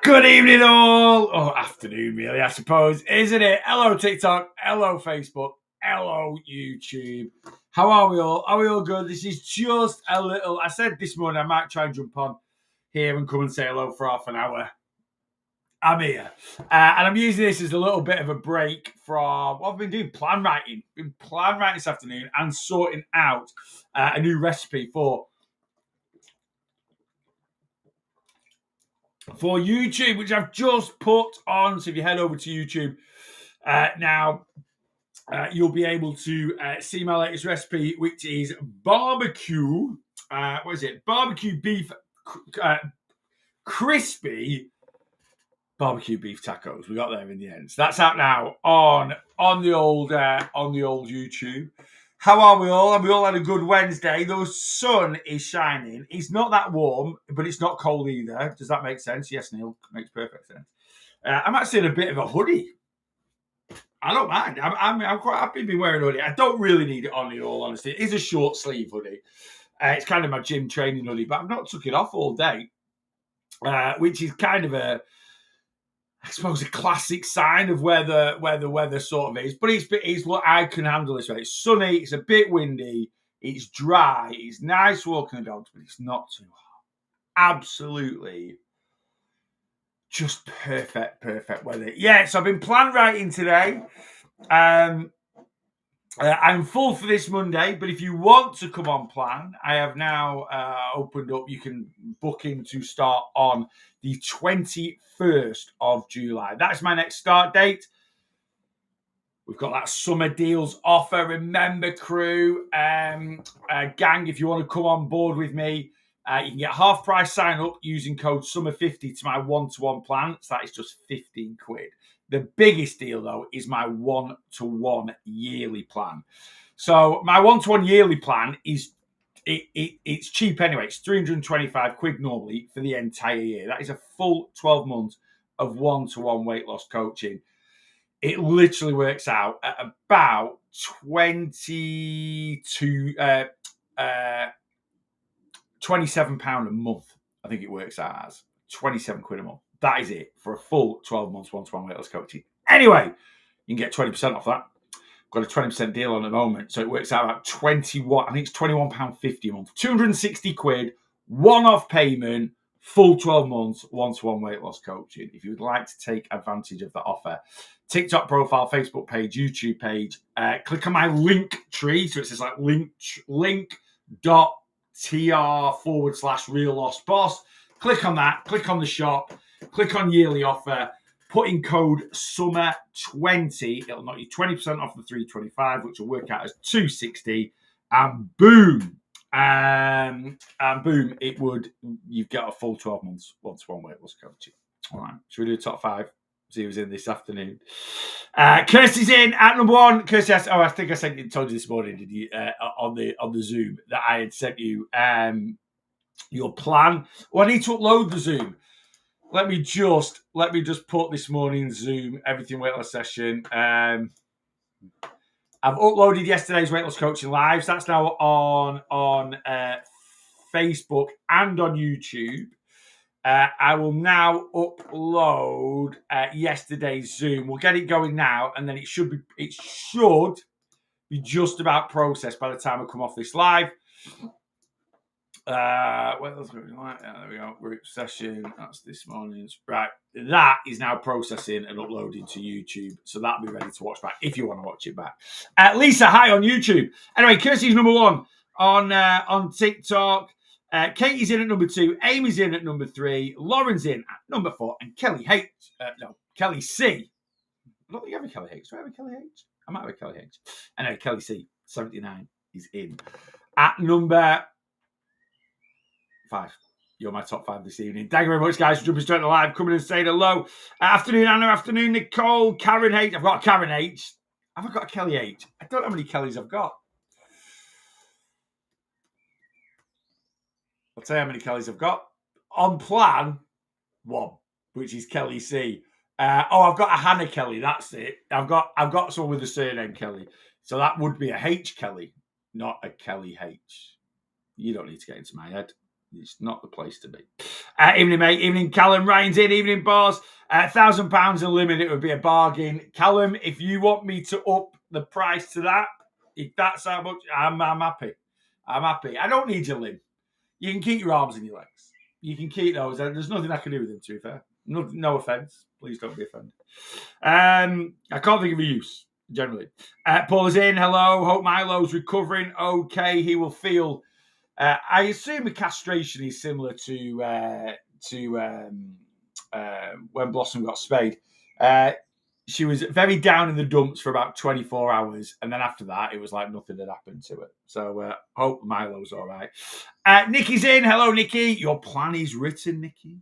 Good evening, all. Oh, afternoon, really, I suppose, isn't it? Hello, TikTok. Hello, Facebook. Hello, YouTube. How are we all? Are we all good? This is just a little. I said this morning I might try and jump on here and come and say hello for half an hour. I'm here. And I'm using this as a little bit of a break from what I've been doing, plan writing. Been plan writing this afternoon and sorting out a new recipe for YouTube, which I've just put on. So if you head over to YouTube now, you'll be able to see my latest recipe, which is barbecue. What is it? Barbecue beef, crispy barbecue beef tacos. We got there in the end. So that's out now on the old YouTube. How are we all? Have we all had a good Wednesday? The sun is shining. It's not that warm, but it's not cold either. Does that make sense? Yes, Neil. Makes perfect sense. I'm actually in a bit of a hoodie. I don't mind. I'm quite happy to be wearing a hoodie. I don't really need it on, in all honesty. It is a short sleeve hoodie. It's kind of my gym training hoodie, but I've not took it off all day, which is kind of I suppose, a classic sign of where the weather sort of is. But it's look, I can handle this. Right? It's sunny. It's a bit windy. It's dry. It's nice walking the dogs, but it's not too hot. Absolutely, just perfect weather. Yeah. So I've been plan writing today. I'm full for this Monday, but if you want to come on plan, I have now opened up. You can book in to start on the 21st of July. That's my next start date. We've got that summer deals offer. Remember, crew, gang, if you want to come on board with me, you can get half price sign up using code SUMMER50 to my one-to-one plan. So that is just 15 quid. The biggest deal, though, is my one-to-one yearly plan. So my one-to-one yearly plan is it's cheap anyway. It's 325 quid normally for the entire year. That is a full 12 months of one-to-one weight loss coaching. It literally works out at about £27 a month. I think it works out as 27 quid a month. That is it for a full 12 months one-to-one weight loss coaching. Anyway, you can get 20% off that. Got a 20% deal on at the moment. So it works out about 21, I think it's £21.50 a month. 260 quid, one-off payment, full 12 months, one-to-one weight loss coaching. If you would like to take advantage of that offer, TikTok profile, Facebook page, YouTube page, click on my link tree. So it says like link.tr/real lost boss. Click on that, click on the shop, click on yearly offer, put in code SUMMER20. It'll knock you 20% off the 325, which will work out as 260, and boom. You've got a full 12 months one-to-one weight loss coaching. All right, should we do top 5? See who's in this afternoon. Kirsty's in at number 1. Kirsty asked, I think I told you this morning, did you, on the Zoom that I had sent you your plan. Well, I need to upload the Zoom. Let me just put this morning's Zoom everything weight loss session. I've uploaded yesterday's weight loss coaching lives. That's now on Facebook and on YouTube. I will now upload yesterday's Zoom. We'll get it going now, and then it should be just about processed by the time I come off this live. What else are we like? There we go. Group session. That's this morning's. Right. That is now processing and uploading to YouTube. So that'll be ready to watch back if you want to watch it back. Lisa, hi on YouTube. Anyway, Kirsty's number 1 on TikTok. Katie's in at number 2. Amy's in at number 3. Lauren's in at number 4. And Kelly Kelly C. I don't think I have a Kelly H. Do I have a Kelly H? I might have a Kelly H. Anyway, Kelly C. 79 is in at number 5. You're my top 5 this evening. Thank you very much, guys, for jumping straight to live, coming and saying hello. Afternoon, Anna. Afternoon, Nicole. Karen H. I've got a Karen H. Have I got a Kelly H? I don't know how many Kellys I've got. I'll tell you how many Kellys I've got. On plan, 1, which is Kelly C. I've got a Hannah Kelly. That's it. I've got someone with the surname Kelly. So that would be a H Kelly, not a Kelly H. You don't need to get into my head. It's not the place to be. Evening, mate. Evening, Callum. Ryan's in. Evening, boss. £1,000 unlimited would be a bargain. Callum, if you want me to up the price to that, if that's how much, I'm happy. I'm happy. I don't need your limb. You can keep your arms and your legs. You can keep those. There's nothing I can do with them, to be fair. No offence. Please don't be offended. I can't think of a use, generally. Paul is in. Hello. Hope Milo's recovering okay. He will feel... I assume a castration is similar to when Blossom got spayed. She was very down in the dumps for about 24 hours. And then after that, it was like nothing had happened to it. So hope Milo's all right. Nikki's in. Hello, Nikki. Your plan is written, Nikki.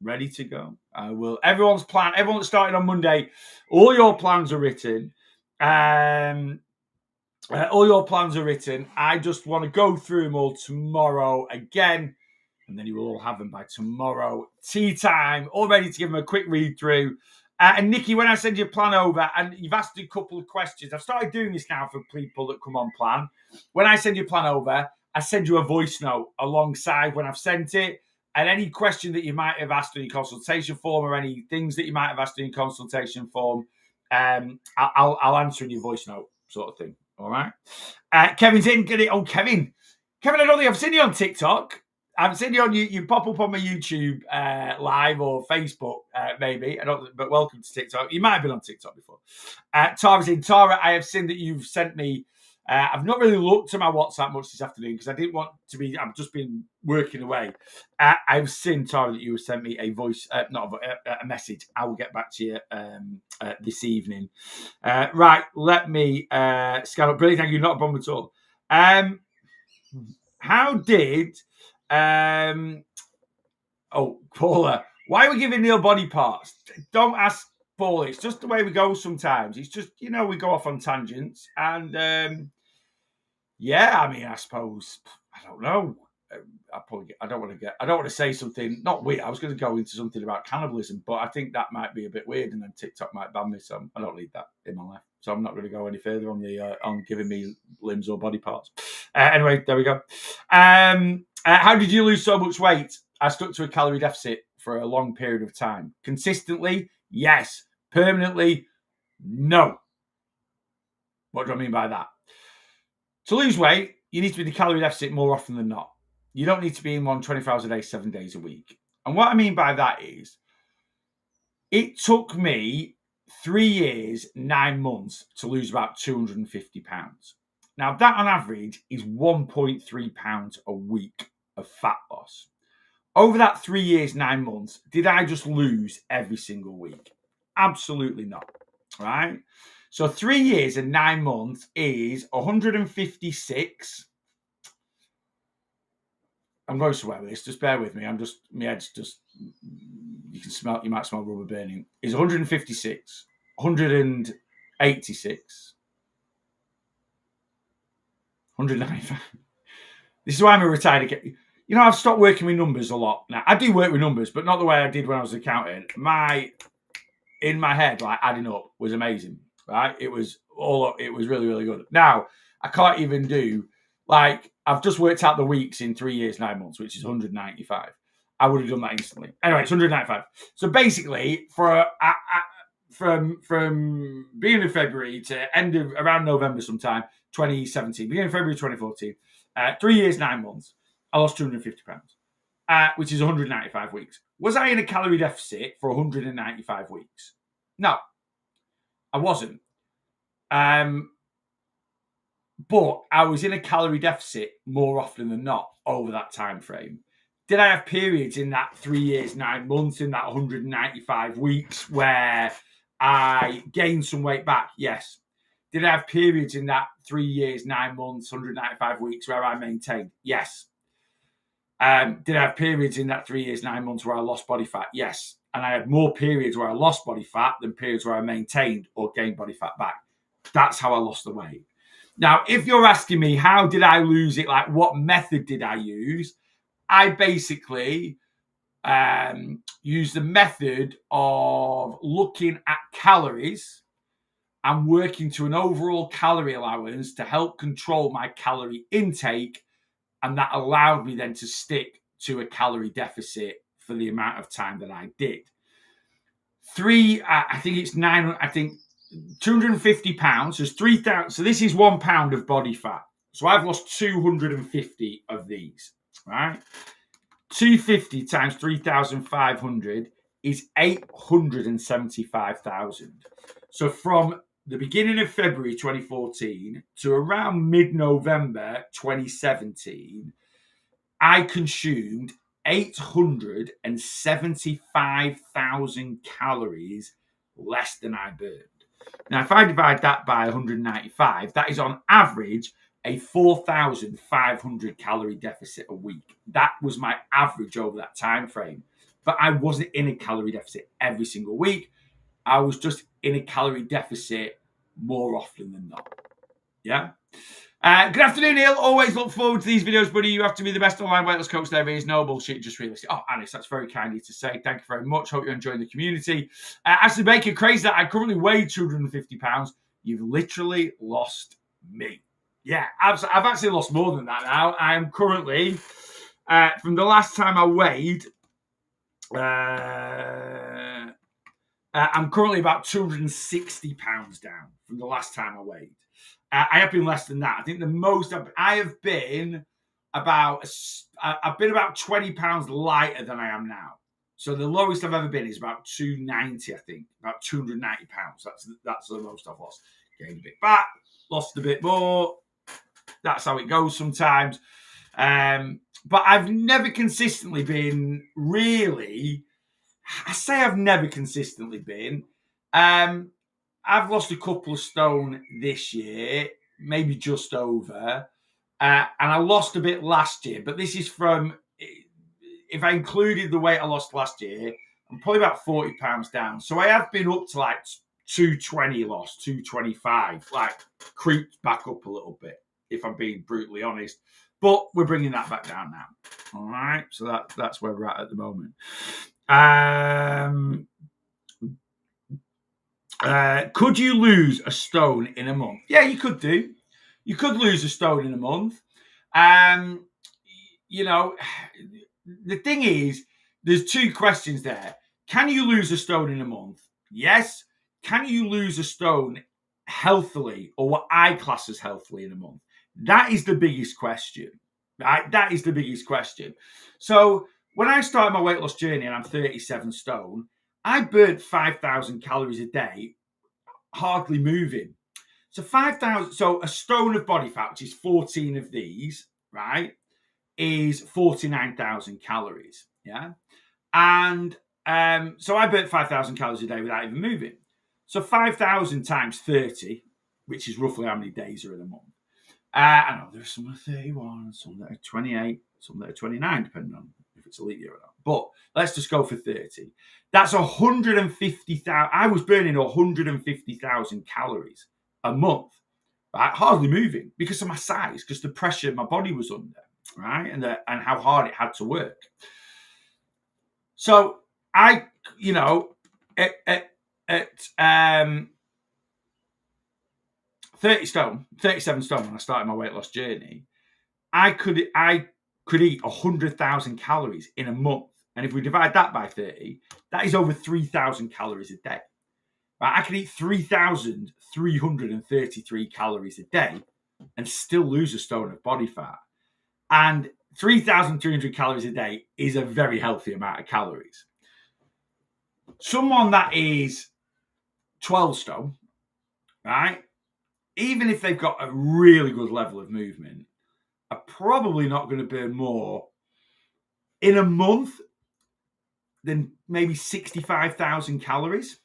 Ready to go. I will. Everyone's plan. Everyone that started on Monday, all your plans are written. All your plans are written. I just want to go through them all tomorrow again. And then you will all have them by tomorrow. Tea time. All ready to give them a quick read through. And Nikki, when I send your plan over, and you've asked a couple of questions, I've started doing this now for people that come on plan. When I send your plan over, I send you a voice note alongside when I've sent it. And any question that you might have asked in your consultation form or any things that you might have asked in your consultation form, I'll answer in your voice note sort of thing. All right. Kevin's in. Get it. Oh, Kevin, I don't think I've seen you on TikTok. I've seen you on you pop up on my YouTube live or Facebook, maybe. I don't, but welcome to TikTok. You might have been on TikTok before. Tara's in. Tara, I have seen that you've sent me. I've not really looked at my WhatsApp much this afternoon because I didn't want to be. I've just been working away. I've seen, Tara, that you have sent me a voice, not a message. I will get back to you this evening. Right, let me scan up. Brilliant, thank you. Not a problem at all. How did? Paula, why are we giving Neil body parts? Don't ask Paula. It's just the way we go sometimes. It's just, we go off on tangents. And yeah, I mean, I suppose, I don't know. I don't want to say something not weird. I was going to go into something about cannibalism, but I think that might be a bit weird, and then TikTok might ban me. So I don't need that in my life. So I'm not going to go any further on the on giving me limbs or body parts. Anyway, there we go. How did you lose so much weight? I stuck to a calorie deficit for a long period of time. Consistently, yes. Permanently, no. What do I mean by that? To lose weight, you need to be in the calorie deficit more often than not. You don't need to be in one 24 hours a day, 7 days a week. And what I mean by that is, it took me 3 years, 9 months to lose about 250 pounds. Now, that on average is 1.3 pounds a week of fat loss. Over that 3 years, 9 months, did I just lose every single week? Absolutely not, right? So 3 years and 9 months is 156. I'm going somewhere with this. Just bear with me. My head's just, you might smell rubber burning. Is 156, 186, 195. This is why I'm a retired. I've stopped working with numbers a lot now. I do work with numbers, but not the way I did when I was an accountant. In my head, like adding up was amazing, right? It was really, really good. Now I can't even do, like, I've just worked out the weeks in 3 years, 9 months, which is 195. I would have done that instantly. Anyway, it's 195. So basically, from beginning of February to end of around November sometime, 2017, beginning of February 2014, 3 years, 9 months, I lost 250 pounds, which is 195 weeks. Was I in a calorie deficit for 195 weeks? No, I wasn't. But I was in a calorie deficit more often than not over that time frame. Did I have periods in that 3 years, 9 months, in that 195 weeks where I gained some weight back? Yes. Did I have periods in that 3 years, 9 months, 195 weeks where I maintained? Yes. Did I have periods in that 3 years, 9 months where I lost body fat? Yes. And I had more periods where I lost body fat than periods where I maintained or gained body fat back. That's how I lost the weight. Now, if you're asking me, how did I lose it? Like, what method did I use? I basically used the method of looking at calories and working to an overall calorie allowance to help control my calorie intake And that allowed me then to stick to a calorie deficit for the amount of time that I did. I think it's 250 pounds. There's 3,000. So this is 1 pound of body fat. So I've lost 250 of these, right? 250 times 3,500 is 875,000. So from the beginning of February 2014 to around mid-November 2017, I consumed 875,000 calories less than I burned. Now, if I divide that by 195, that is on average a 4,500 calorie deficit a week. That was my average over that time frame. But I wasn't in a calorie deficit every single week. I was just in a calorie deficit more often than not. Yeah. Good afternoon, Neil. Always look forward to these videos, buddy. You have to be the best online weight loss coach there is. No bullshit, just realistic. Oh, Anis, that's very kind of you to say. Thank you very much. Hope you're enjoying the community. Ashley Baker, crazy that I currently weigh 250 pounds. You've literally lost me. Yeah, I've actually lost more than that now. I am currently, from the last time I weighed, I'm currently about 260 pounds down from the last time I weighed. I have been less than that. I think the most I have been about 20 pounds lighter than I am now. So the lowest I've ever been is about 290, I think, about 290 pounds. That's the most I've lost. Gained a bit back, lost a bit more. That's how it goes sometimes. But I've never consistently been really. I say I've never consistently been. I've lost a couple of stone this year, maybe just over. And I lost a bit last year, but this is from, if I included the weight I lost last year, I'm probably about 40 pounds down. So I have been up to like 220 lost, 225, like creeped back up a little bit, if I'm being brutally honest. But we're bringing that back down now. All right. So that's where we're at the moment. Could you lose a stone in a month? Yeah, you could do. You could lose a stone in a month. You know, the thing is, there's two questions there. Can you lose a stone in a month? Yes. Can you lose a stone healthily, or what I class as healthily, in a month? That is the biggest question. Right? That is the biggest question. So when I started my weight loss journey and I'm 37 stone, I burnt 5,000 calories a day, hardly moving. So 5,000. So a stone of body fat, which is 14 of these, right, is 49,000 calories. Yeah, and so I burnt 5,000 calories a day without even moving. So 5,000 times 30, which is roughly how many days are in a month. I know there's some that are 31, some that are 28, some that are 29, depending on if it's a leap year or not. But let's just go for 30. That's 150,000. I was burning 150,000 calories a month, right? Hardly moving because of my size, because the pressure my body was under, right? And how hard it had to work. So I, you know, at 37 stone when I started my weight loss journey, I could eat 100,000 calories in a month. And if we divide that by 30, that is over 3,000 calories a day. Right? I could eat 3,333 calories a day and still lose a stone of body fat. And 3,300 calories a day is a very healthy amount of calories. Someone that is 12 stone, right, even if they've got a really good level of movement, are probably not going to burn more in a month than maybe 65,000 calories.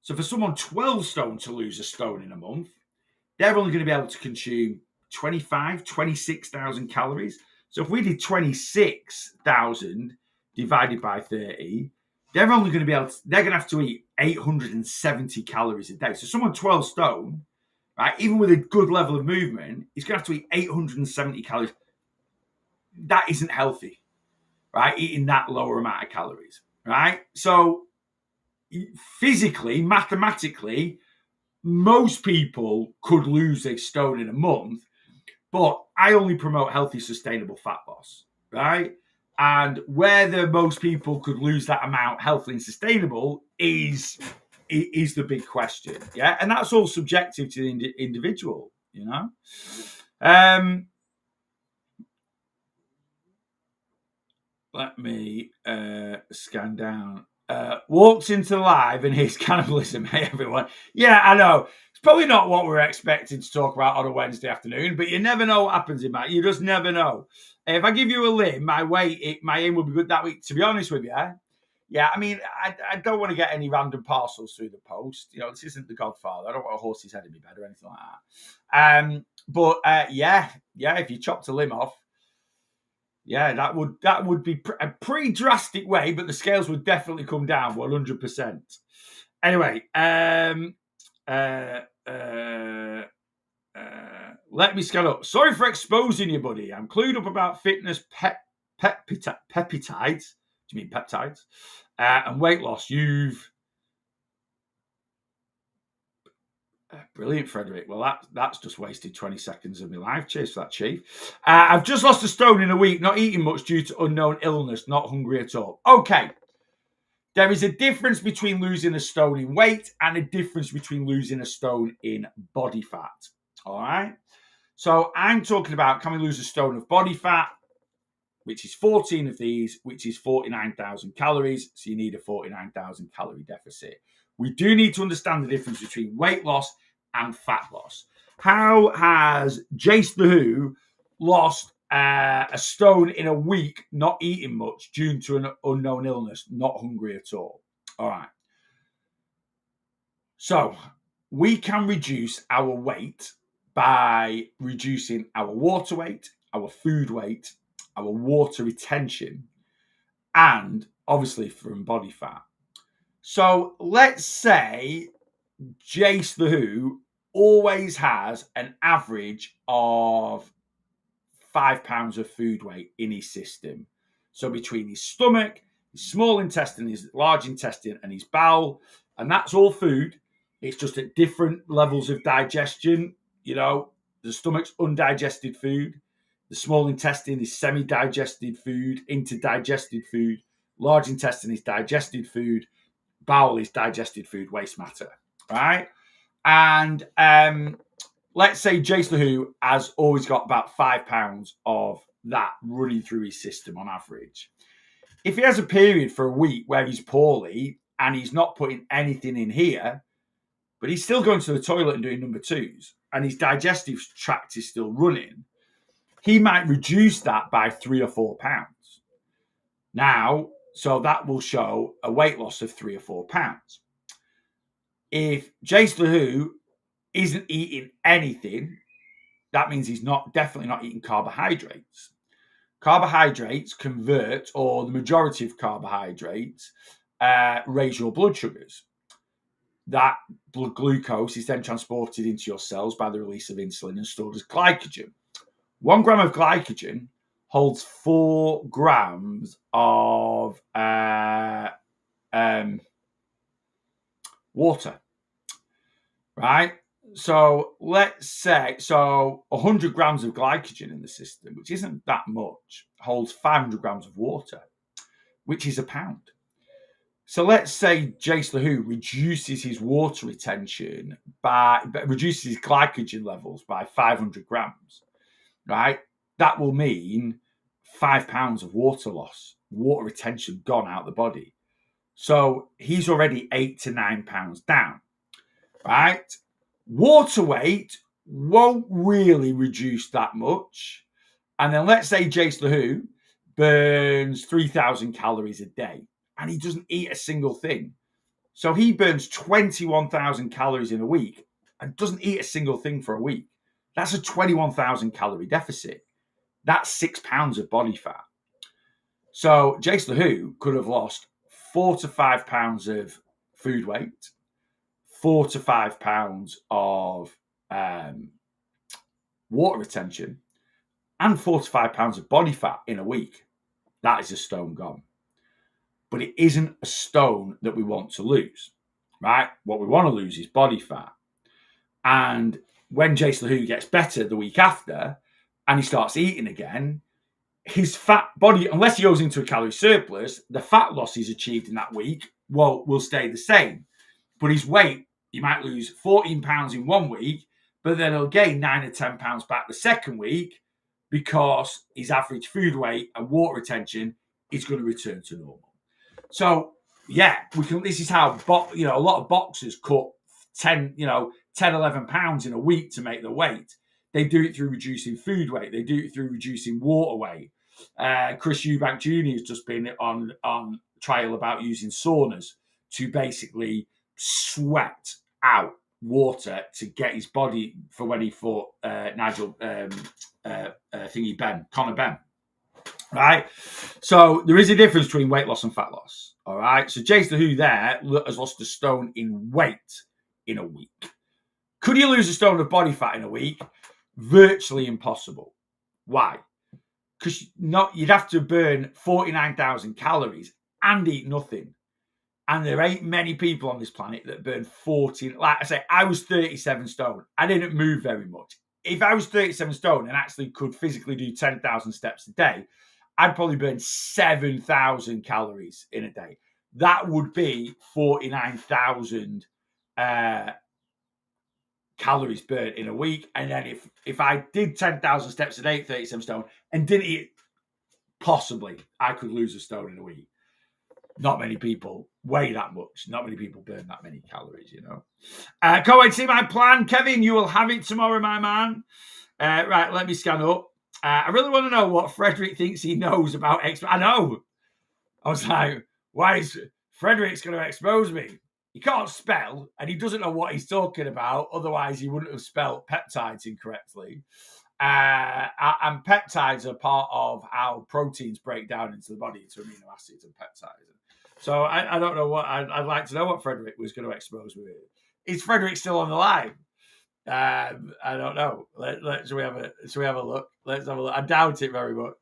So for someone 12 stone to lose a stone in a month, they're only going to be able to consume 26,000 calories. So if we did 26,000 divided by 30, they're going to have to eat 870 calories a day. So someone 12 stone, right, even with a good level of movement, is going to have to eat 870 calories. That isn't healthy, right? Eating that lower amount of calories, right? So physically, mathematically, most people could lose a stone in a month, But I only promote healthy, sustainable fat loss, right? And whether most people could lose that amount healthy and sustainable is the big question, yeah. And that's all subjective to the individual, you know. Let me scan down. Walks into live and here's cannibalism. Hey everyone. Yeah, I know. It's probably not what we're expecting to talk about on a Wednesday afternoon, but you never know what happens in that. You just never know. If I give you a limb, my aim will be good that week. To be honest with you, yeah. I mean, I don't want to get any random parcels through the post. You know, this isn't The Godfather. I don't want a horse's head in my bed or anything like that. But yeah. If you chopped a limb off, yeah, that would be a pretty drastic way, but the scales would definitely come down 100%. Anyway, let me scale up. Sorry for exposing you, buddy. I'm clued up about fitness peptides. Do you mean peptides? And weight loss. Brilliant, Frederick. Well, that's just wasted 20 seconds of my life. Cheers for that, Chief. I've just lost a stone in a week, not eating much due to unknown illness, not hungry at all. Okay. There is a difference between losing a stone in weight and a difference between losing a stone in body fat. All right. So I'm talking about, can we lose a stone of body fat, which is 14 of these, which is 49,000 calories. So you need a 49,000 calorie deficit. We do need to understand the difference between weight loss and fat loss. How has Jace the Who lost a stone in a week, not eating much due to an unknown illness, not hungry at all? All right. So we can reduce our weight by reducing our water weight, our food weight, our water retention, and obviously from body fat. So let's say Jace the Who always has an average of 5 pounds of food weight in his system. So between his stomach, his small intestine, his large intestine, and his bowel, and that's all food. It's just at different levels of digestion. You know, the stomach's undigested food. The small intestine is semi-digested food, interdigested food. Large intestine is digested food. Bowel is digested food, waste matter, right? And let's say Jace the Who has always got about 5 pounds of that running through his system on average. If he has a period for a week where he's poorly and he's not putting anything in here, but he's still going to the toilet and doing number twos, and his digestive tract is still running, he might reduce that by 3 or 4 pounds. Now, so that will show a weight loss of 3 or 4 pounds. If Jace the Who isn't eating anything, that means he's definitely not eating carbohydrates. Carbohydrates convert, or the majority of carbohydrates, raise your blood sugars. That blood glucose is then transported into your cells by the release of insulin and stored as glycogen. 1 gram of glycogen holds 4 grams of water, right? So let's say, 100 grams of glycogen in the system, which isn't that much, holds 500 grams of water, which is a pound. So let's say Jace the Who reduces his water retention reduces his glycogen levels by 500 grams, right? That will mean 5 pounds of water loss, water retention gone out of the body. So he's already 8 to 9 pounds down, right? Water weight won't really reduce that much. And then let's say Jace the Who burns 3,000 calories a day and he doesn't eat a single thing. So he burns 21,000 calories in a week and doesn't eat a single thing for a week. That's a 21,000 calorie deficit. That's 6 pounds of body fat. So Jace the Who could have lost 4 to 5 pounds of food weight, 4 to 5 pounds of water retention, and 4 to 5 pounds of body fat in a week. That is a stone gone. But it isn't a stone that we want to lose, right? What we want to lose is body fat. And when Jace the Who gets better the week after, and he starts eating again, his fat body, unless he goes into a calorie surplus, the fat loss he's achieved in that week will stay the same. But his weight, he might lose 14 pounds in 1 week, but then he'll gain 9 or 10 pounds back the second week because his average food weight and water retention is going to return to normal. So yeah, we can. This is how a lot of boxers cut 10, 11 pounds in a week to make the weight. They do it through reducing food weight. They do it through reducing water weight. Chris Eubank Jr. has just been on trial about using saunas to basically sweat out water to get his body for when he fought Conor Benn. Right, so there is a difference between weight loss and fat loss. All right, so Jason Who there has lost a stone in weight in a week. Could you lose a stone of body fat in a week? Virtually impossible. Why? Because you'd have to burn 49,000 calories and eat nothing. And there ain't many people on this planet that burn 14. Like I say, I was 37 stone. I didn't move very much. If I was 37 stone and actually could physically do 10,000 steps a day, I'd probably burn 7,000 calories in a day. That would be 49,000 calories burnt in a week. And then if I did 10,000 steps a day, 37 stone, and didn't eat, possibly I could lose a stone in a week. Not many people weigh that much. Not many people burn that many calories, Can't wait to see my plan. Kevin, you will have it tomorrow, my man. Right, let me scan up. I really want to know what Frederick thinks he knows about I know. I was like, why is Frederick's going to expose me? He can't spell, and he doesn't know what he's talking about. Otherwise, he wouldn't have spelled peptides incorrectly. And peptides are part of how proteins break down into the body into amino acids and peptides. So I don't know what I'd like to know what Frederick was going to expose me with. Is Frederick still on the line? I don't know. Should we have a look? Let's have a look. I doubt it very much.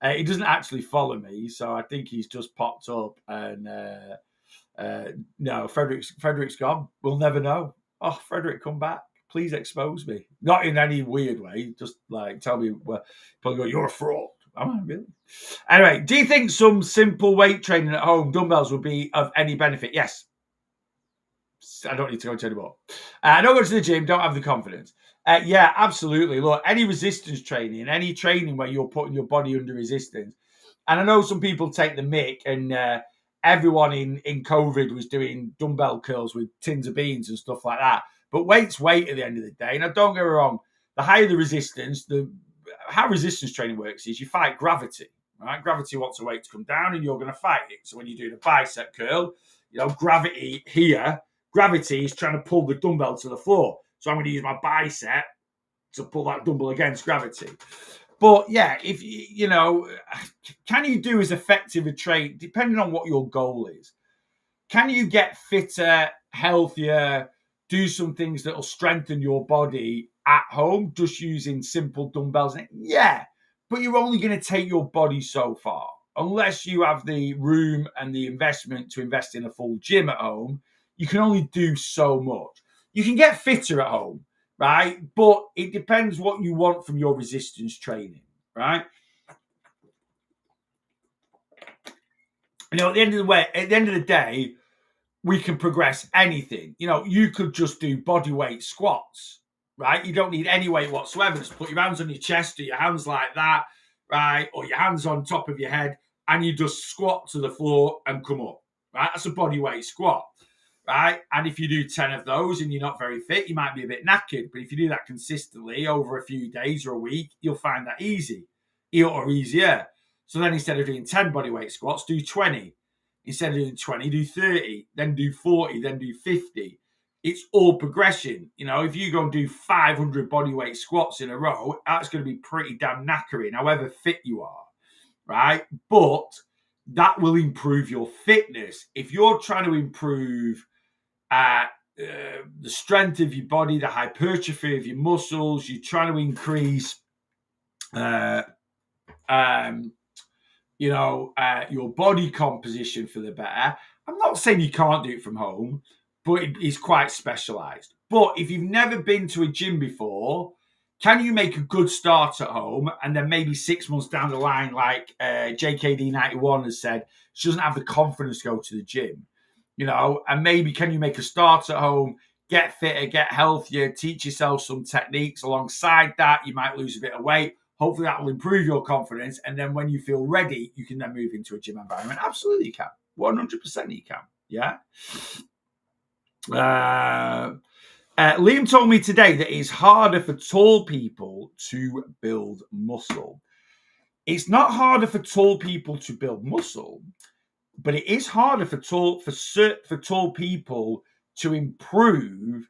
He doesn't actually follow me, so I think he's just popped up. And no, Frederick's gone. We'll never know. Oh, Frederick, come back. Please expose me. Not in any weird way. Just like tell me. Probably go, you're a fraud. Am I really? Anyway, do you think some simple weight training at home, dumbbells, would be of any benefit? Yes. I don't need to go into anymore. I don't go to the gym, don't have the confidence. Yeah, absolutely. Look, any resistance training, any training where you're putting your body under resistance. And I know some people take the mick, and everyone in COVID was doing dumbbell curls with tins of beans and stuff like that. But weight's weight at the end of the day. Now, don't get me wrong. The higher the resistance, how resistance training works is you fight gravity. Right? Gravity wants a weight to come down, and you're going to fight it. So when you do the bicep curl, gravity is trying to pull the dumbbell to the floor. So I'm going to use my bicep to pull that dumbbell against gravity. But yeah, if can you do as effective a trade, depending on what your goal is? Can you get fitter, healthier, do some things that will strengthen your body at home just using simple dumbbells? Yeah, but you're only going to take your body so far. Unless you have the room and the investment to invest in a full gym at home, you can only do so much. You can get fitter at home, right? But it depends what you want from your resistance training, right? At the end of the day, we can progress anything. You could just do body weight squats, right? You don't need any weight whatsoever. Just put your hands on your chest or your hands like that, right? Or your hands on top of your head, and you just squat to the floor and come up, right? That's a body weight squat, right? And if you do 10 of those and you're not very fit, you might be a bit knackered. But if you do that consistently over a few days or a week, you'll find that easy or easier. So then instead of doing 10 body weight squats, do 20. Instead of doing 20, do 30, then do 40, then do 50. It's all progression. If you go and do 500 bodyweight squats in a row, that's going to be pretty damn knackering, however fit you are, right? But that will improve your fitness. If you're trying to improve the strength of your body, the hypertrophy of your muscles, you're trying to increase your body composition for the better. I'm not saying you can't do it from home, but it is quite specialized. But if you've never been to a gym before, can you make a good start at home, and then maybe 6 months down the line, like JKD91 has said, she doesn't have the confidence to go to the gym, and maybe can you make a start at home, get fitter, get healthier, teach yourself some techniques alongside that. You might lose a bit of weight. Hopefully that will improve your confidence. And then when you feel ready, you can then move into a gym environment. Absolutely you can. 100% you can. Yeah. Liam told me today that it's harder for tall people to build muscle. It's not harder for tall people to build muscle, but it is harder for tall people to improve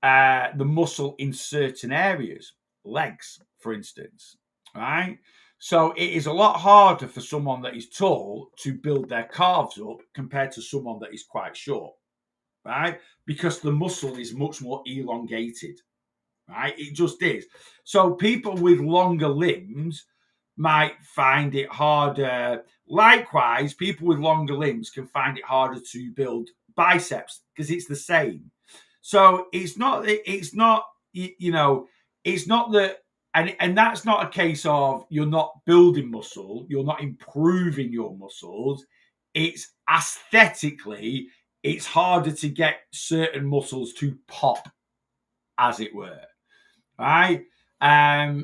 the muscle in certain areas, legs, for instance, right? So it is a lot harder for someone that is tall to build their calves up compared to someone that is quite short, right? Because the muscle is much more elongated, right? It just is. So people with longer limbs might find it harder. Likewise, people with longer limbs can find it harder to build biceps because it's the same. So it's not that, and that's not a case of you're not building muscle, you're not improving your muscles. It's aesthetically, it's harder to get certain muscles to pop, as it were. Right?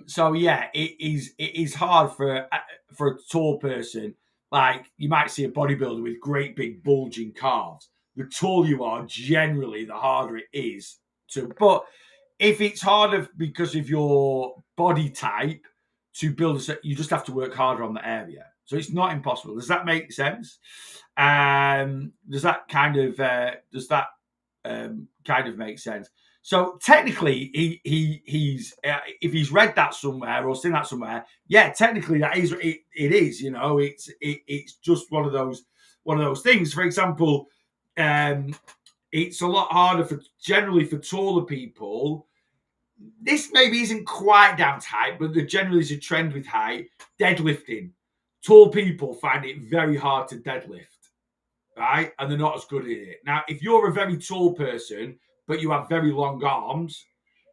So yeah, it is hard for a tall person. Like you might see a bodybuilder with great big bulging calves. The taller you are, generally, the harder it is to. But if it's harder because of your body type to build, you just have to work harder on the area. So it's not impossible. Does that make sense? Does that kind of make sense? So technically, he's if he's read that somewhere or seen that somewhere, yeah, technically that is it is. It's just one of those things. For example, it's a lot harder generally for taller people. This maybe isn't quite down to height, but there generally is a trend with height. Deadlifting. Tall people find it very hard to deadlift, right? And they're not as good at it. Now, if you're a very tall person, but you have very long arms,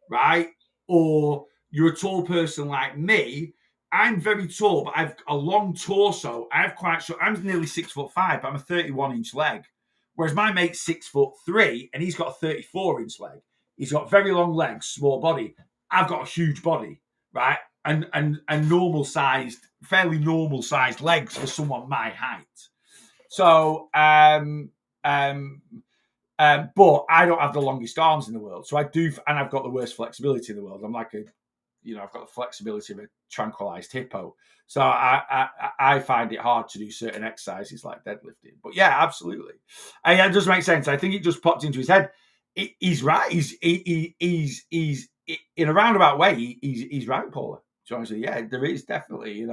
right? Or you're a tall person like me, I'm very tall, but I've a long torso. I have quite short. I'm nearly 6'5", but I'm a 31-inch leg. Whereas my mate's 6'3", and he's got a 34-inch leg. He's got very long legs, small body. I've got a huge body, right? And fairly normal sized legs for someone my height. So, but I don't have the longest arms in the world. So I do, and I've got the worst flexibility in the world. I'm like I've got the flexibility of a tranquilized hippo. So I find it hard to do certain exercises like deadlifting. But yeah, absolutely. And it does make sense. I think it just popped into his head. He's right. He's in a roundabout way. He's right, Paula. To be honest with you, yeah, there is definitely.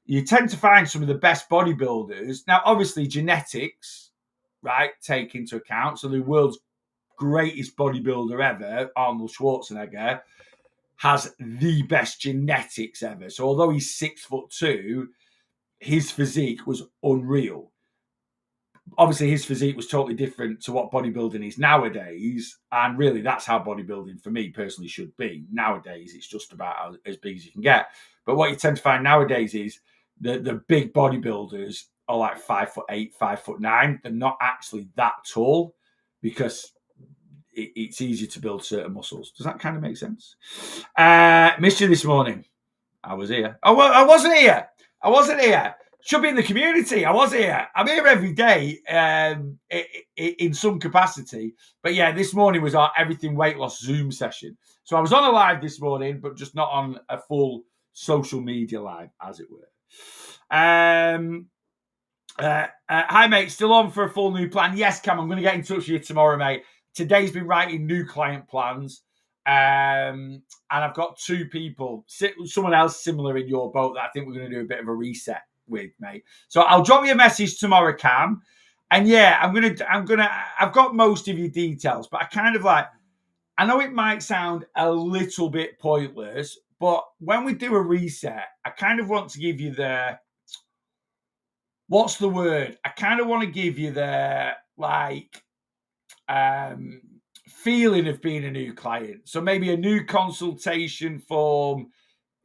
You tend to find some of the best bodybuilders. Now, obviously, genetics, right, take into account. So the world's greatest bodybuilder ever, Arnold Schwarzenegger, has the best genetics ever. So although he's 6'2", his physique was unreal. Obviously, his physique was totally different to what bodybuilding is nowadays. And really, that's how bodybuilding, for me personally, should be. Nowadays, it's just about as big as you can get. But what you tend to find nowadays is the big bodybuilders are like 5'8", 5'9". They're not actually that tall because it's easier to build certain muscles. Does that kind of make sense? Missed you this morning. I was here. Oh, well, I wasn't here. Should be in the community. I was here. I'm here every day in some capacity. But yeah, this morning was our Everything Weight Loss Zoom session. So I was on a live this morning, but just not on a full social media live, as it were. Hi, mate. Still on for a full new plan? Yes, Cam. I'm going to get in touch with you tomorrow, mate. Today's been writing new client plans. And I've got 2 people, someone else similar in your boat that I think we're going to do a bit of a reset with, mate. So I'll drop you a message tomorrow, Cam. And yeah, I've got most of your details, but I kind of I know it might sound a little bit pointless, but when we do a reset, I kind of want to give you what's the word? I kind of want to give you feeling of being a new client. So maybe a new consultation form,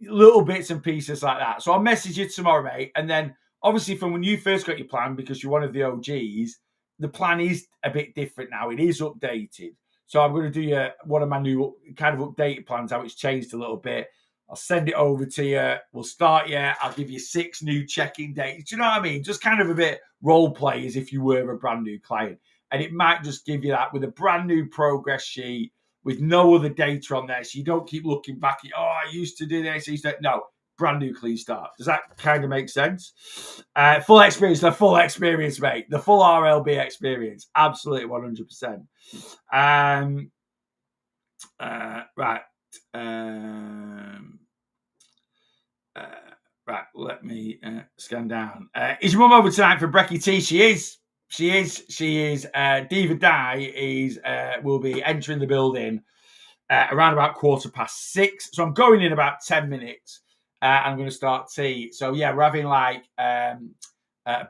little bits and pieces like that. So I'll message you tomorrow, mate. And then obviously from when you first got your plan, because you're one of the OGs, the plan is a bit different now. It is updated. So I'm going to do one of my new kind of updated plans, how it's changed a little bit. I'll send it over to you. We'll start you. I'll give you 6 new check-in dates. Do you know what I mean? Just kind of a bit role play as if you were a brand new client. And it might just give you that with a brand new progress sheet with no other data on there. So you don't keep looking back at, I used to do this. No, brand new clean start. Does that kind of make sense? Full experience, the full experience, mate. The full RLB experience. Absolutely 100%. Right. Right, let me scan down. Is your mum over tonight for brekkie tea? She is. Diva Di will be entering the building around about 6:15. So I'm going in about 10 minutes. I'm going to start tea. So yeah, we're having like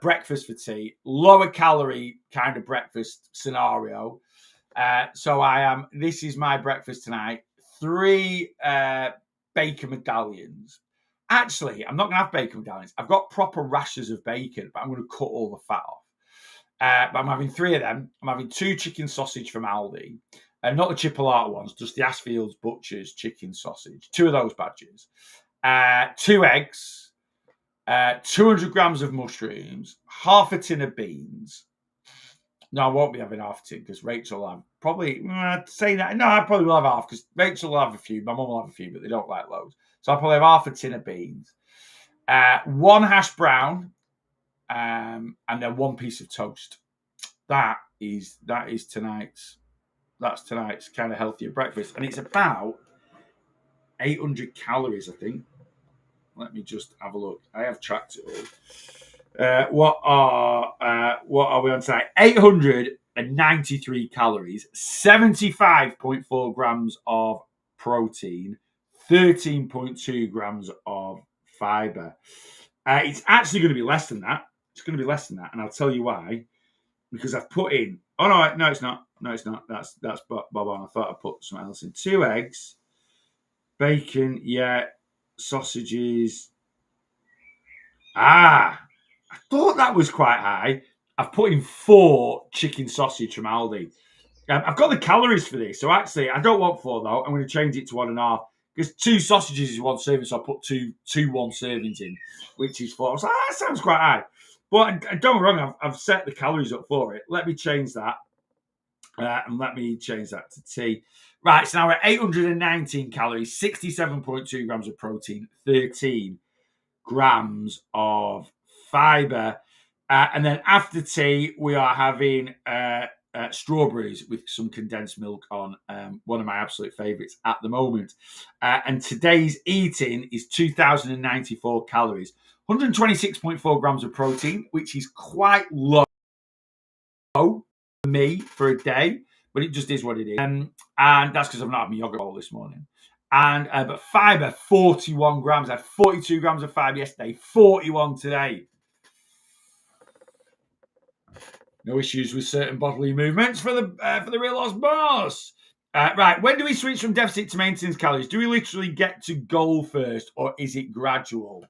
breakfast for tea, lower calorie kind of breakfast scenario. So this is my breakfast tonight. 3 bacon medallions. Actually, I'm not going to have bacon medallions. I've got proper rashers of bacon, but I'm going to cut all the fat off. But I'm having 3 of them. I'm having 2 chicken sausage from Aldi. Not the Chipolata ones, just the Ashfields Butchers chicken sausage. 2 of those badges. 2 eggs. 200 grams of mushrooms. Half a tin of beans. No, I won't be having half a tin because Rachel will have probably, saying that, no, I probably will have half because Rachel will have a few. My mum will have a few, but they don't like loads. So I'll probably have half a tin of beans. 1 hash brown. And then 1 piece of toast. That is tonight's kind of healthier breakfast, and it's about 800 calories, I think. Let me just have a look. I have tracked it all. What are we on tonight? 893 calories, 75.4 grams of protein, 13.2 grams of fiber. It's actually going to be less than that. It's going to be less than that, and I'll tell you why. Because I've put in. Oh no, it's not. No, it's not. That's Bob on. I thought I put something else in. 2 eggs, bacon, sausages. I thought that was quite high. I've put in 4 chicken sausage from Aldi. I've got the calories for this, so actually I don't want 4 though. I'm going to change it to 1.5 because 2 sausages is 1 serving, so I put two 1 servings in, which is 4. I was like, that sounds quite high. But don't get me wrong, I've set the calories up for it. Let me change that. And let me change that to tea. Right, so now we're at 819 calories, 67.2 grams of protein, 13 grams of fiber. And then after tea, we are having strawberries with some condensed milk on. One of my absolute favourites at the moment. And today's eating is 2,094 calories. 126.4 grams of protein, which is quite low for me for a day, but it just is what it is. And that's because I've not had my yogurt bowl this morning. And but fiber, 41 grams. I had 42 grams of fiber yesterday, 41 today. No issues with certain bodily movements for the real lost boss. Right, when do we switch from deficit to maintenance calories? Do we literally get to goal first, or is it gradual?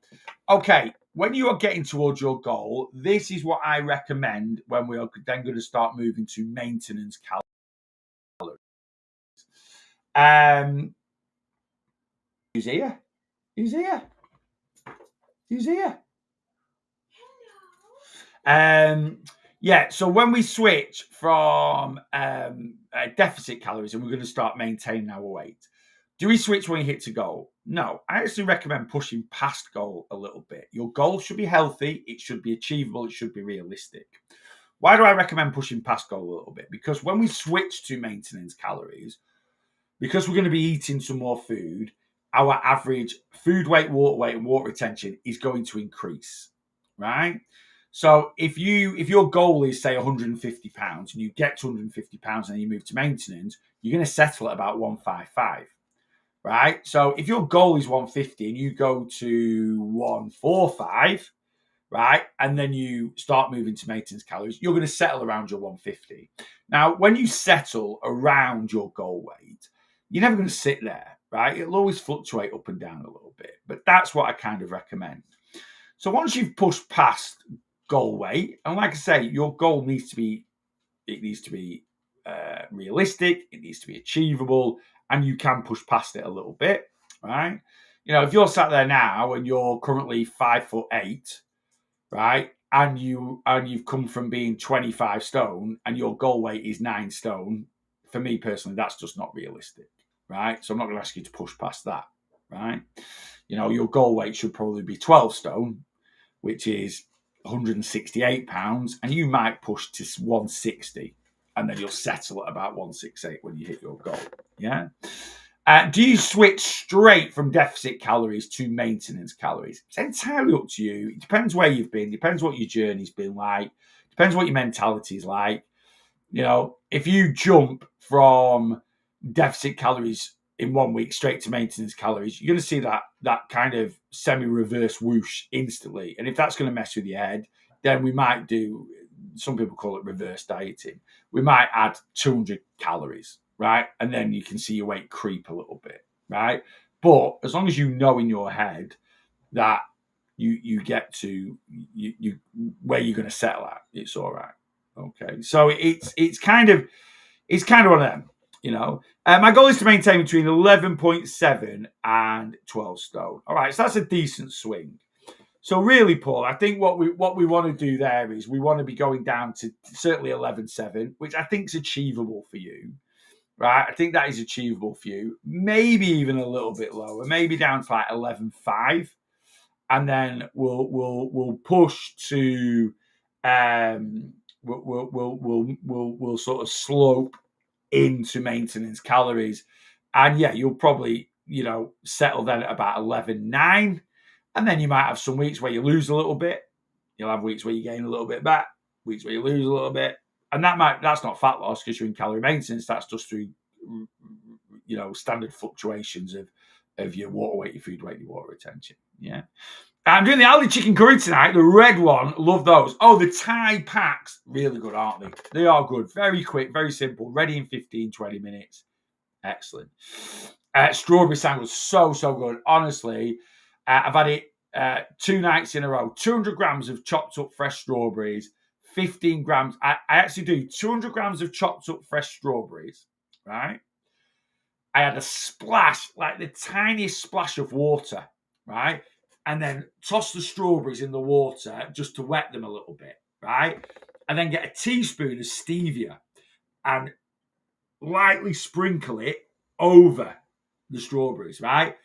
Okay, when you are getting towards your goal, this is what I recommend when we are then going to start moving to maintenance calories. Who's here? Who's here? Who's here? Yeah, so when we switch from deficit calories and we're going to start maintaining our weight, do we switch when you hit to goal? No, I actually recommend pushing past goal a little bit. Your goal should be healthy, it should be achievable, it should be realistic. Why do I recommend pushing past goal a little bit? Because when we switch to maintenance calories, because we're going to be eating some more food, our average food weight, and water retention is going to increase, right? So if your goal is say 150 pounds and you get to 150 pounds and you move to maintenance, you're going to settle at about 155, right? So if your goal is 150 and you go to 145, right? And then you start moving to maintenance calories, you're going to settle around your 150. Now, when you settle around your goal weight, you're never going to sit there, right? It'll always fluctuate up and down a little bit, but that's what I kind of recommend. So once you've pushed past goal weight, and like I say, your goal needs to be realistic, it needs to be achievable, and you can push past it a little bit, right? You know, if you're sat there now and you're currently 5'8", right, and you've come from being 25 stone and your goal weight is 9 stone, for me personally, that's just not realistic, right? So I'm not going to ask you to push past that, right? You know, your goal weight should probably be 12 stone, which is 168 pounds, and you might push to 160, and then you'll settle at about 168 when you hit your goal. Yeah. Do you switch straight from deficit calories to maintenance calories? It's entirely up to you. It depends where you've been, depends what your journey's been like, depends what your mentality is like. You know, if you jump from deficit calories in 1 week straight to maintenance calories, you're going to see that kind of semi-reverse whoosh instantly. And if that's going to mess with your head, then we might do, some people call it reverse dieting. We might add 200 calories, right? And then you can see your weight creep a little bit, right? But as long as you know in your head that you get to you where you're going to settle at, it's all right. Okay, so it's kind of one of them, you know. My goal is to maintain between 11.7 and 12 stone. All right, so that's a decent swing. So really, Paul, I think what we want to do there is we want to be going down to certainly 11.7, which I think is achievable for you, right? I think that is achievable for you. Maybe even a little bit lower, maybe down to like 11.5, and then we'll push to we'll sort of slope into maintenance calories, and yeah, you'll probably, you know, settle then at about 11.9, and then you might have some weeks where you lose a little bit. You'll have weeks where you gain a little bit back, weeks where you lose a little bit, and that's not fat loss because you're in calorie maintenance. That's just through, you know, standard fluctuations of your water weight, your food weight, your water retention. Yeah. I'm doing the Aldi chicken curry tonight. The red one, love those. Oh, the Thai packs, really good, aren't they? They are good. Very quick, very simple. Ready in 15, 20 minutes. Excellent. Strawberry sandwich, so good. Honestly, I've had it 2 nights in a row. 200 grams of chopped up fresh strawberries, 15 grams. I actually do 200 grams of chopped up fresh strawberries, right? I had a splash, like the tiniest splash of water, right? And then toss the strawberries in the water just to wet them a little bit, right? And then get a teaspoon of stevia and lightly sprinkle it over the strawberries, right?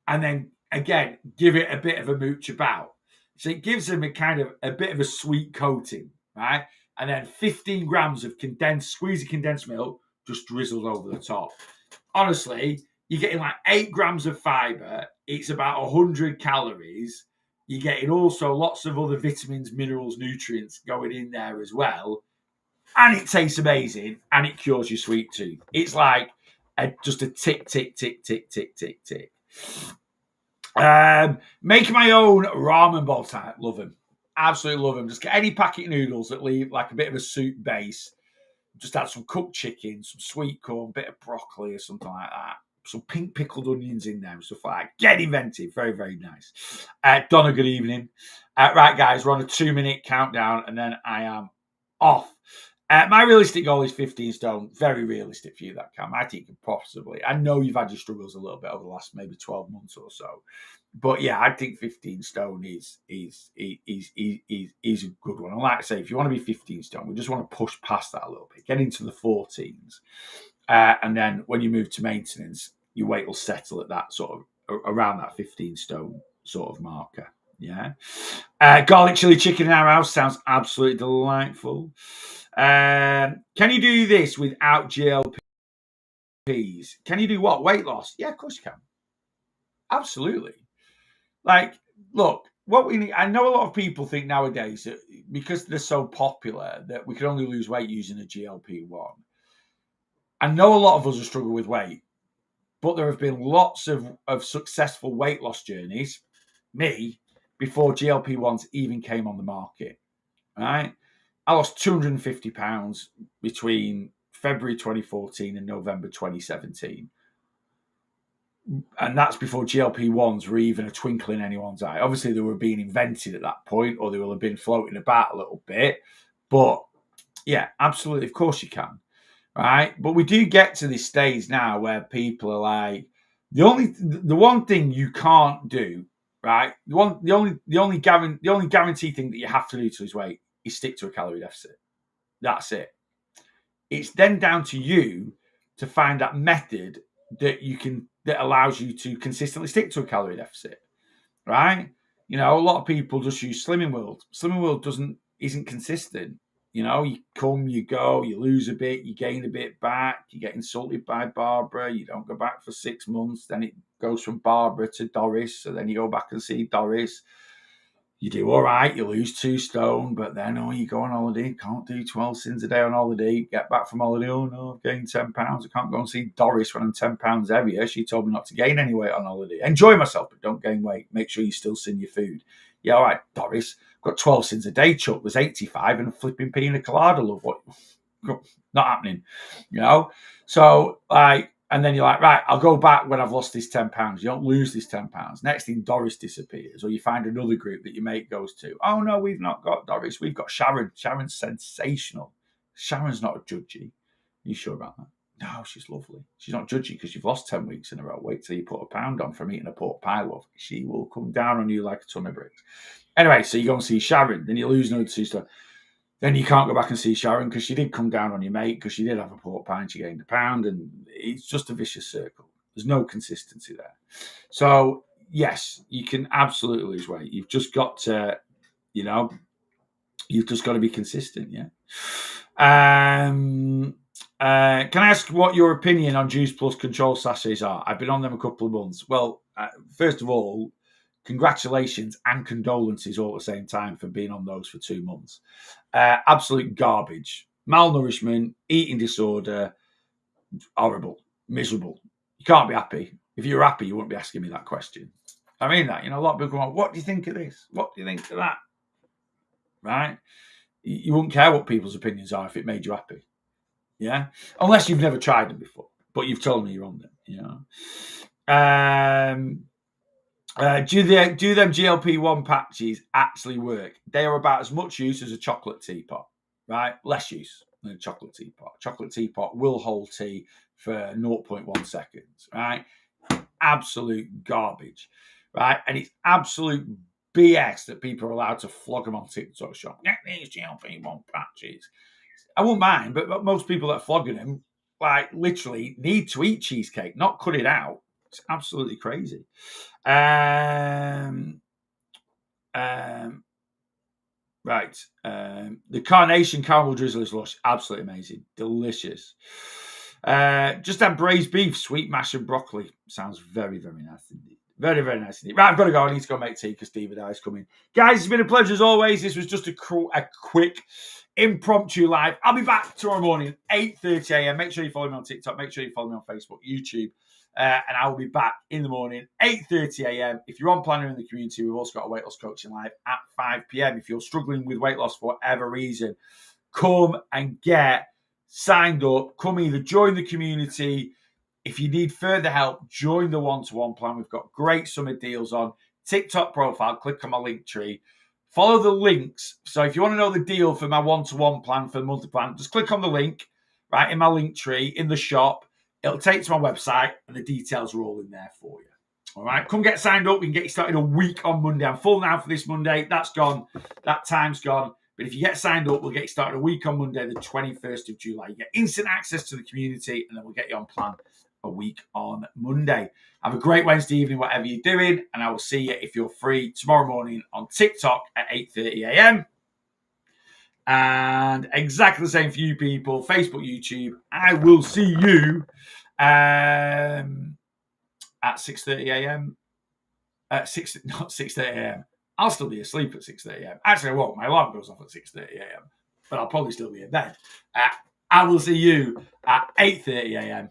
And then again, give it a bit of a mooch about. So it gives them a bit of a sweet coating, right? And then 15 grams of squeezy condensed milk just drizzled over the top. Honestly, you're getting like 8 grams of fiber. It's about 100 calories. You're getting also lots of other vitamins, minerals, nutrients going in there as well. And it tastes amazing, and it cures your sweet tooth. It's like just a tick, tick, tick, tick, tick, tick, tick. Make my own ramen bowl type. Love them. Absolutely love them. Just get any packet noodles that leave like a bit of a soup base. Just add some cooked chicken, some sweet corn, bit of broccoli or something like that. Some pink pickled onions in there and stuff like that. Get inventive. Very, very nice. Donna, good evening. Right, guys, we're on a 2-minute countdown and then I am off. My realistic goal is 15 stone. Very realistic for you, that, Cam. I think you could possibly. I know you've had your struggles a little bit over the last maybe 12 months or so. But yeah, I think 15 stone is a good one. And like I say, if you want to be 15 stone, we just want to push past that a little bit, get into the 14s. And then when you move to maintenance, your weight will settle at that sort of around that 15 stone sort of marker. Yeah. Garlic chili chicken in our house sounds absolutely delightful. Can you do this without GLPs? Can you do what? Weight loss? Yeah, of course you can. Absolutely. Like, look, what we need, I know a lot of people think nowadays that because they're so popular that we can only lose weight using a GLP-1. I know a lot of us are struggling with weight, but there have been lots of successful weight loss journeys. Me, before GLP-1s even came on the market, right? I lost 250 pounds between February 2014 and November 2017. And that's before GLP-1s were even a twinkle in anyone's eye. Obviously, they were being invented at that point, or they will have been floating about a little bit. But yeah, absolutely. Of course you can. Right. But we do get to this stage now where people are like, the one thing you can't do, right? The only guarantee thing that you have to do to lose weight is stick to a calorie deficit. That's it. It's then down to you to find that method that allows you to consistently stick to a calorie deficit, right? You know, a lot of people just use Slimming World. Slimming World isn't consistent. You know, you come, you go, you lose a bit, you gain a bit back, you get insulted by Barbara, you don't go back for 6 months, then it goes from Barbara to Doris, so then you go back and see Doris. You do all right, you lose 2 stone, but then, you go on holiday, can't do 12 sins a day on holiday, get back from holiday, no, I've gained 10 pounds, I can't go and see Doris when I'm 10 pounds heavier. She told me not to gain any weight on holiday. Enjoy myself, but don't gain weight. Make sure you still sin your food. Yeah, all right, Doris, I've got 12 sins a day, Chuck, there's 85 and a flipping pina colada, love. What? Not happening, you know? So, and then you're like, right, I'll go back when I've lost this 10 pounds. You don't lose this 10 pounds. Next thing, Doris disappears, or you find another group that your mate goes to. Oh, no, we've not got Doris. We've got Sharon. Sharon's sensational. Sharon's not a judgy. Are you sure about that? No, she's lovely. She's not judgy because you've lost 10 weeks in a row. Wait till you put a pound on from eating a pork pie, love. She will come down on you like a ton of bricks. Anyway, so you go and see Sharon. Then you lose another 2 stone. Then you can't go back and see Sharon because she did come down on your mate because she did have a pork pie and she gained a pound, and it's just a vicious circle. There's no consistency there. So, yes, you can absolutely lose weight. You've just got to, you've just got to be consistent, yeah? Can I ask what your opinion on Juice Plus control sachets are? I've been on them a couple of months. Well, first of all, congratulations and condolences all at the same time for being on those for 2 months. Absolute garbage. Malnourishment, eating disorder, horrible, miserable. You can't be happy. If you were happy, you wouldn't be asking me that question. I mean that. A lot of people go, what do you think of this? What do you think of that? Right? You wouldn't care what people's opinions are if it made you happy. Yeah? Unless you've never tried them before, but you've told me you're on them. Do them GLP-1 patches actually work? They are about as much use as a chocolate teapot, right? Less use than a chocolate teapot. Chocolate teapot will hold tea for 0.1 seconds, right? Absolute garbage, right? And it's absolute BS that people are allowed to flog them on TikTok shop. Get these GLP-1 patches. I won't mind, but most people that are flogging them, literally need to eat cheesecake, not cut it out. It's absolutely crazy. Right. The Carnation Caramel Drizzler's Lush, absolutely amazing. Delicious. Just had braised beef, sweet mash and broccoli. Sounds very, very nice indeed. Very, very nice indeed. Right, I've got to go. I need to go make tea because Steve and I is coming. Guys, it's been a pleasure as always. This was just a quick impromptu live. I'll be back tomorrow morning, 8:30 a.m. Make sure you follow me on TikTok. Make sure you follow me on Facebook, YouTube. And I will be back in the morning, 8:30 a.m. If you're on Planner in the Community, we've also got a weight loss coaching live at 5 p.m. If you're struggling with weight loss for whatever reason, come and get signed up. Come either join the community. If you need further help, join the one-to-one plan. We've got great summer deals on. TikTok profile, click on my link tree. Follow the links. So if you want to know the deal for my one-to-one plan, for the monthly plan, just click on the link, right, in my link tree, in the shop. It'll take to my website, and the details are all in there for you. All right, come get signed up. We can get you started a week on Monday. I'm full now for this Monday. That's gone. That time's gone. But if you get signed up, we'll get you started a week on Monday, the 21st of July. You get instant access to the community, and then we'll get you on plan a week on Monday. Have a great Wednesday evening, whatever you're doing, and I will see you, if you're free, tomorrow morning on TikTok at 8:30 a.m. And exactly the same for you people, Facebook, YouTube. I will see you at 6:30 a.m. Not 6:30 a.m. I'll still be asleep at 6:30 a.m. Actually, I won't. My alarm goes off at 6:30 a.m. But I'll probably still be in bed. I will see you at 8:30 a.m.